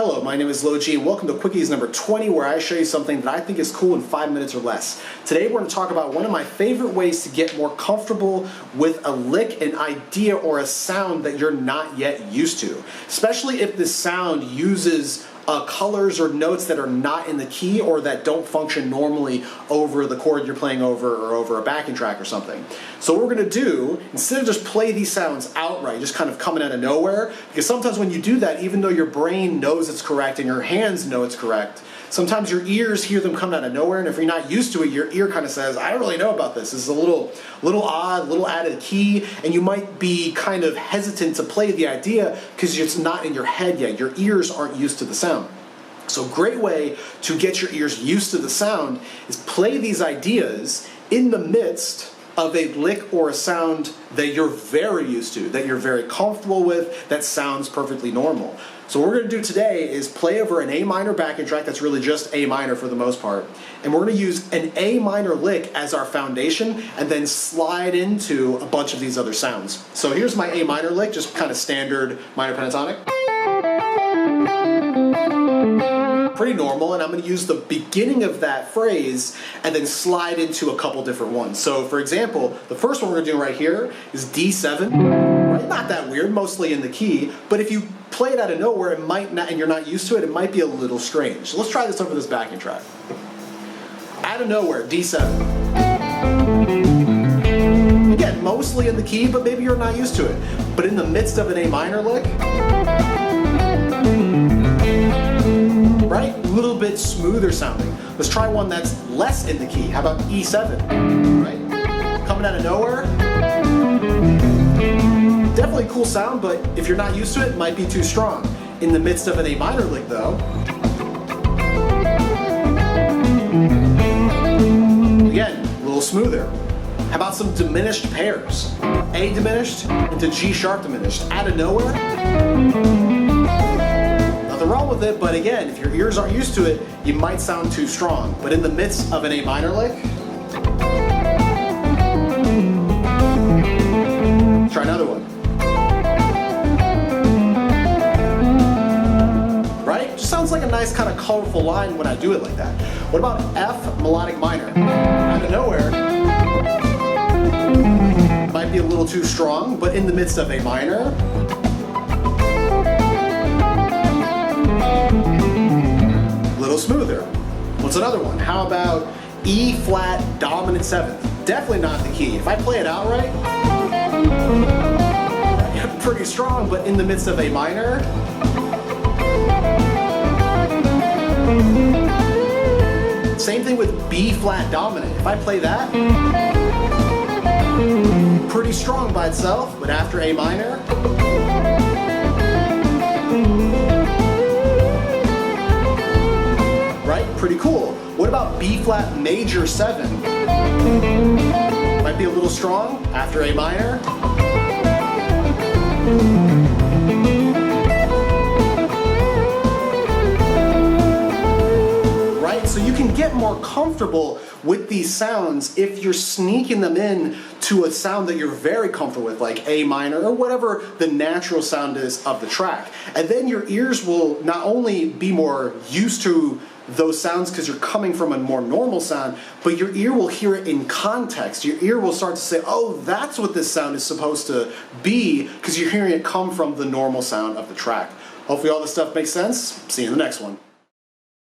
Hello, my name is LoG and welcome to Quickies number 20, where I show you something that I think is cool in 5 minutes or less. Today we're going to talk about one of my favorite ways to get more comfortable with a lick, an idea, or a sound that you're not yet used to. Especially if this sound uses colors or notes that are not in the key or that don't function normally over the chord you're playing over or over a backing track or something. So what we're going to do, instead of just play these sounds outright, just kind of coming out of nowhere, because sometimes when you do that, even though your brain knows it's correct and your hands know it's correct, sometimes your ears hear them come out of nowhere, and if you're not used to it, your ear kind of says, I don't really know about this. This is a little odd, a little out of the key, and you might be kind of hesitant to play the idea because it's not in your head yet. Your ears aren't used to the sound. So a great way to get your ears used to the sound is play these ideas in the midst of a lick or a sound that you're very used to, that you're very comfortable with, that sounds perfectly normal. So what we're going to do today is play over an A minor backing track that's really just A minor for the most part. And we're going to use an A minor lick as our foundation and then slide into a bunch of these other sounds. So here's my A minor lick, just kind of standard minor pentatonic. Pretty normal, and I'm going to use the beginning of that phrase and then slide into a couple different ones. So for example, the first one we're going to do right here is D7. Right? Not that weird, mostly in the key, but if you play it out of nowhere, it might not, and you're not used to it, it might be a little strange. So let's try this over this backing track. Out of nowhere, D7. Again, mostly in the key, but maybe you're not used to it. But in the midst of an A minor lick, right? A little bit smoother sounding. Let's try one that's less in the key. How about E7, right? Coming out of nowhere. Definitely a cool sound, but if you're not used to it, it might be too strong. In the midst of an A minor lick though, again, a little smoother. How about some diminished pairs? A diminished into G sharp diminished. Out of nowhere. Nothing wrong with it, but again, if your ears aren't used to it, you might sound too strong. But in the midst of an A minor lick, let's try another one. Right? Just sounds like a nice kind of colorful line when I do it like that. What about F melodic minor? Out of nowhere. Might be a little too strong, but in the midst of A minor, a little smoother. What's another one? How about E flat dominant 7th? Definitely not the key. If I play it outright, pretty strong, but in the midst of A minor, same thing with B flat dominant. If I play that, pretty strong by itself, but after A minor, right? Pretty cool. What about B flat major 7? Might be a little strong after A minor. Right? So you can get more comfortable with these sounds if you're sneaking them in to a sound that you're very comfortable with, like A minor or whatever the natural sound is of the track. And then your ears will not only be more used to those sounds because you're coming from a more normal sound, but your ear will hear it in context. Your ear will start to say, oh, that's what this sound is supposed to be, because you're hearing it come from the normal sound of the track. Hopefully all this stuff makes sense. See you in the next one.